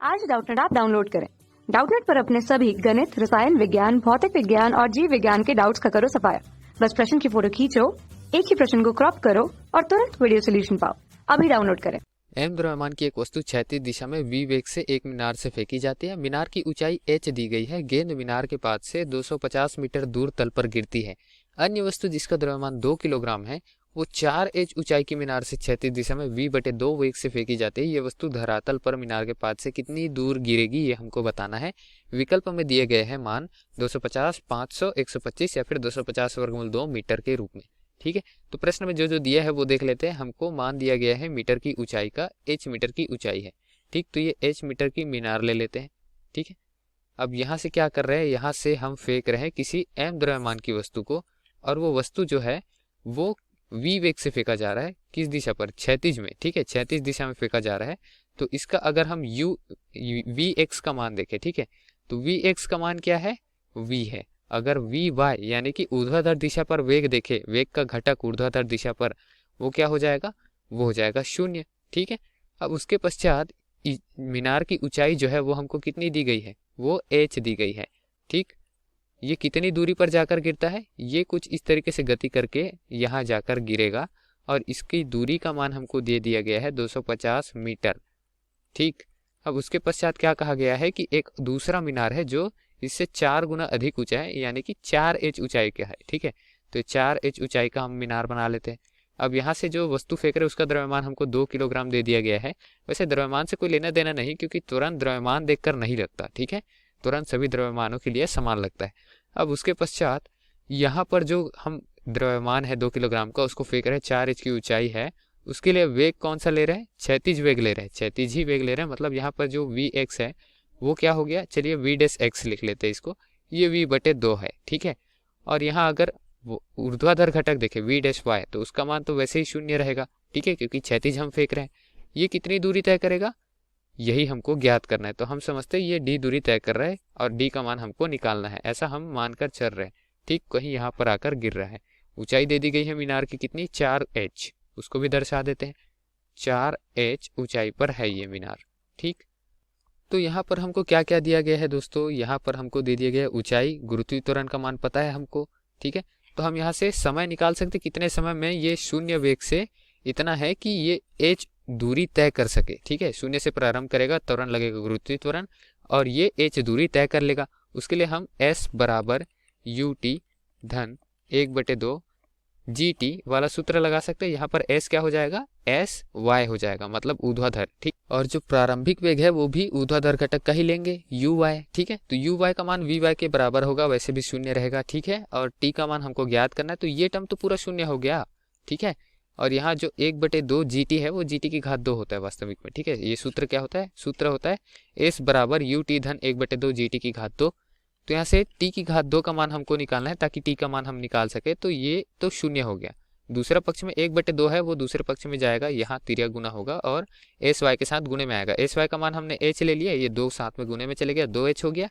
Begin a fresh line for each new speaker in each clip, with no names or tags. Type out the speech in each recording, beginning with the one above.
आज Doubtnut app download करें। Doubtnut पर अपने सभी गणित, रसायन विज्ञान, भौतिक विज्ञान और जीव विज्ञान के डाउट्स का करो सफाया। बस प्रश्न की फोटो खींचो, एक ही प्रश्न को क्रॉप करो और तुरंत वीडियो सोल्यूशन पाओ। अभी डाउनलोड करें।
एम द्रव्यमान की एक वस्तु क्षैतिज दिशा में v वेग से एक मीनार से फेंकी जाती है। मीनार की ऊंचाई h दी गई है। गेंद मीनार के पास से 250 मीटर दूर तल पर गिरती है। अन्य वस्तु जिसका द्रव्यमान 2 किलोग्राम है वो 4h ऊंचाई की मीनार से क्षैतिज दिशा में v/2 वेग से फेंकी जाती है। ये वस्तु धरातल पर मीनार के पास से कितनी दूर गिरेगी ये हमको बताना है। विकल्प में दिए गए हैं मान 250, 500, 125 या फिर 250 वर्गमूल 2 मीटर के रूप में। ठीक है, तो प्रश्न में जो दिया है वो देख लेते हैं। हमको मान दिया गया है मीटर की ऊंचाई का, h मीटर की ऊंचाई है। ठीक, तो ये h मीटर की मीनार ले लेते हैं। ठीक है, अब यहाँ से क्या कर रहे हैं, यहाँ से हम फेंक रहे हैं किसी m द्रव्यमान की वस्तु को, और वो वस्तु जो है वो v वेग से फेंका जा रहा है। किस दिशा पर? क्षैतिज में। ठीक है, क्षैतिज दिशा में फेंका जा रहा है। तो इसका अगर हम vx का मान देखें, ठीक है, तो vx का मान क्या है? v है। अगर vy यानी कि ऊर्ध्वाधर दिशा पर वेग देखे, वेग का घटक ऊर्ध्वाधर दिशा पर, वो क्या हो जाएगा? वो हो जाएगा 0। ठीक है, अब उसके पश्चात मीनार की ऊंचाई जो है वो हमको कितनी दी गई है? वो h दी गई है। ठीक, ये कितनी दूरी पर जाकर गिरता है? ये कुछ इस तरीके से गति करके यहाँ जाकर गिरेगा और इसकी दूरी का मान हमको दे दिया गया है 250 मीटर। ठीक, अब उसके पश्चात क्या कहा गया है कि एक दूसरा मीनार है जो इससे 4 गुना अधिक ऊंचा है, यानी कि 4h ऊंचाई का है। ठीक है, तो 4h ऊंचाई का हम मीनार बना लेते हैं। अब यहाँ से जो वस्तु फेंक रहे हैं उसका द्रव्यमान हमको 2 किलोग्राम दे दिया गया है। वैसे द्रव्यमान से कोई लेना देना नहीं, क्योंकि तुरंत द्रव्यमान देखकर नहीं लगता। ठीक है, तुरंत सभी द्रव्यमानों के लिए समान लगता है। अब उसके पश्चात यहाँ पर जो हम द्रव्यमान है 2 किलोग्राम का, उसको फेंक रहे हैं, 4h की ऊंचाई है, उसके लिए वेग कौन सा ले रहे हैं? क्षैतिज वेग ले रहे हैं। क्षैतिज ही वेग ले रहे हैं, मतलब यहाँ पर जो vx है वो क्या हो गया? चलिए v'(x) लिख लेते हैं इसको। ये v/2 है। ठीक है, और यहाँ अगर ऊर्ध्वाधर घटक देखें v'(y) तो उसका मान तो वैसे ही 0 रहेगा। ठीक है, क्योंकि क्षैतिज हम फेंक रहे हैं। ये कितनी दूरी तय करेगा? यही हमको ज्ञात करना है। तो हम समझते हैं ये d दूरी तय कर रहा है और d का मान हमको निकालना है, ऐसा हम मानकर चल रहे हैं। ठीक, कहीं यहाँ पर आकर गिर रहा है। ऊंचाई दे दी गई है मीनार की कितनी? 4h, उसको भी दर्शा देते हैं। 4h ऊंचाई पर है ये मीनार। ठीक, तो यहाँ पर हमको क्या क्या दिया गया है दोस्तों? यहाँ पर हमको दे दिया गया है ऊंचाई, गुरुत्वीय त्वरण का मान पता है हमको। ठीक है, तो हम यहाँ से समय निकाल सकते, कितने समय में ये 0 वेग से इतना है कि ये h दूरी तय कर सके। ठीक है, 0 से प्रारंभ करेगा, त्वरण लगेगा गुरुत्वीय त्वरण, और ये h दूरी तय कर लेगा। उसके लिए हम s बराबर ut धन 1/2 gt वाला सूत्र लगा सकते हैं। यहाँ पर s क्या हो जाएगा? sy हो जाएगा, मतलब ऊर्ध्वाधर। ठीक, और जो प्रारंभिक वेग है वो भी ऊर्ध्वाधर घटक का ही लेंगे, uy। ठीक है, तो uy का मान vy के बराबर होगा, वैसे भी 0 रहेगा। ठीक है, और t का मान हमको ज्ञात करना है, तो ये टर्म तो पूरा 0 हो गया। ठीक है, और यहाँ जो 1/2 gt है वो gt की घात 2 होता है वास्तविक में। ठीक है, ये सूत्र क्या होता है? सूत्र होता है s बराबर ut धन 1/2 gt की घात 2। तो यहाँ से t की घात 2 का मान हमको निकालना है, ताकि t का मान हम निकाल सके। तो ये तो 0 हो गया। दूसरा पक्ष में 1/2 है, वो दूसरे पक्ष में जाएगा, यहाँ तिर्या गुना होगा और sy के साथ गुणे में आएगा। sy का मान हमने h ले लिया, ये 2 साथ में गुणे में चले गया, 2h हो गया।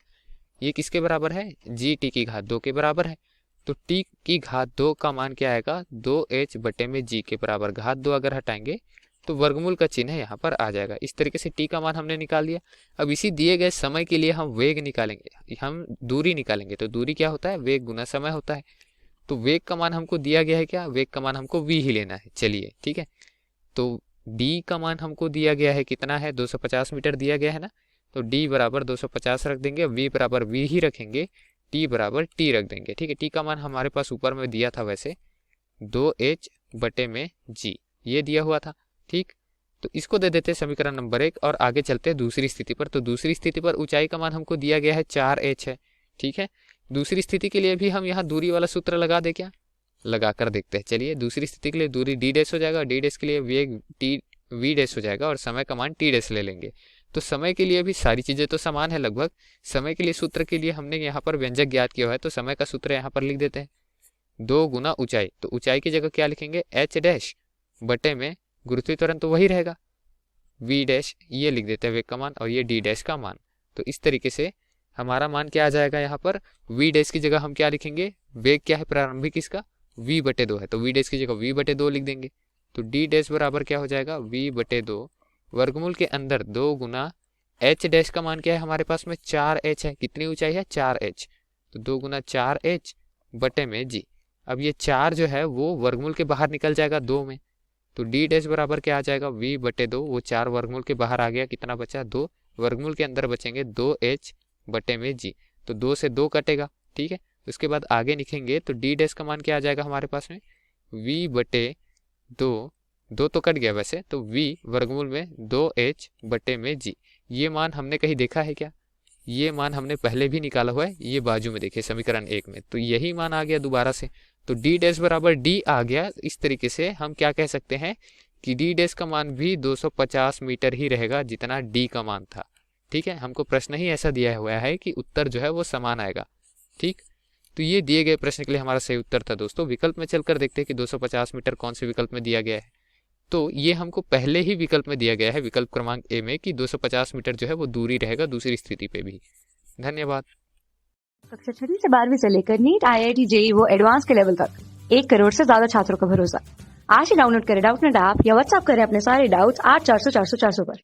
ये किसके बराबर है? gt की घात 2 के बराबर है। तो t की घात 2 का मान क्या आएगा? 2h/g के बराबर। घात 2 अगर हटाएंगे तो वर्गमूल का चिन्ह यहाँ पर आ जाएगा। इस तरीके से t का मान हमने निकाल दिया। अब इसी दिए गए समय के लिए हम वेग निकालेंगे, हम दूरी निकालेंगे। तो दूरी क्या होता है? वेग गुना समय होता है। तो वेग का मान हमको दिया गया है क्या? वेग का मान हमको v ही लेना है। चलिए, ठीक है, तो d का मान हमको दिया गया है, कितना है? 250 मीटर दिया गया है ना, तो d बराबर 250 रख देंगे, v बराबर v ही रखेंगे, t बराबर t रख देंगे। ठीक है, t का मान हमारे पास ऊपर में दिया था वैसे 2h/g, ये दिया हुआ था। ठीक, तो इसको दे देते हैं समीकरण नंबर 1 और आगे चलते हैं दूसरी स्थिति पर। तो दूसरी स्थिति पर ऊंचाई का मान हमको दिया गया है 4h है। ठीक है, दूसरी स्थिति के लिए भी हम यहाँ दूरी वाला सूत्र लगा दे, क्या लगा कर देखते हैं। चलिए, दूसरी स्थिति के लिए दूरी d' हो जाएगा, d' के लिए वेग v' हो जाएगा, और समय का मान t' ले लेंगे। तो समय के लिए भी सारी चीजें तो समान है लगभग। समय के लिए सूत्र के लिए हमने यहाँ पर व्यंजक ज्ञात किया है, तो समय का सूत्र यहाँ पर लिख देते हैं 2 गुना ऊंचाई। तो ऊंचाई की जगह क्या लिखेंगे? h' बटे में गुरुत्वीय त्वरण तो वही रहेगा, v', ये लिख देते हैं वेग का मान, और ये d' का मान। तो इस तरीके से हमारा मान क्या आ जाएगा? यहाँ पर v' की जगह हम क्या लिखेंगे? वेग क्या है प्रारंभिक इसका? v/2 है, तो v' की जगह v/2 लिख देंगे। तो d' बराबर क्या हो जाएगा? v/2 वर्गमूल के अंदर 2 गुना एच डैश का मान क्या है हमारे पास में 4h है। कितनी ऊंचाई है 4h, तो 2 गुना 4h बटे में जी। अब ये 4 जो है वो वर्गमूल के बाहर निकल जाएगा 2 में, तो डी डैश बराबर क्या आ जाएगा v बटे 2। वो 4 वर्गमूल के बाहर आ गया, कितना बचा 2, वर्गमूल के अंदर बचेंगे 2h बटे में जी। तो 2 से 2 कटेगा, ठीक है। उसके बाद आगे लिखेंगे तो डी डैश का मान क्या आ जाएगा हमारे पास में v बटे 2, 2 तो कट गया वैसे, तो v वर्गमूल में 2h बटे में जी। ये मान हमने कहीं देखा है क्या? ये मान हमने पहले भी निकाला हुआ है, ये बाजू में देखिए समीकरण 1 में, तो यही मान आ गया दोबारा से। तो डी डैश बराबर डी आ गया। इस तरीके से हम क्या कह सकते हैं कि डी डैश का मान भी 250 मीटर ही रहेगा जितना डी का मान था, ठीक है। हमको प्रश्न ही ऐसा दिया हुआ है कि उत्तर जो है वो समान आएगा, ठीक। तो ये दिए गए प्रश्न के लिए हमारा सही उत्तर था दोस्तों। विकल्प में चलकर देखते हैं कि 250 मीटर कौन से विकल्प में दिया गया है। तो ये हमको पहले ही विकल्प में दिया गया है, विकल्प क्रमांक ए में, कि 250 मीटर जो है वो दूरी रहेगा दूसरी स्थिति पे भी। धन्यवाद।
कक्षा 6वीं से 12वीं से लेकर नीट, IIT, JEE वो एडवांस के लेवल तक 1 करोड़ से ज्यादा छात्रों का भरोसा। आज ही डाउनलोड करें डाउटनेट ऐप या व्हाट्सएप करें अपने सारे डाउट्स 8400 400 400 पर।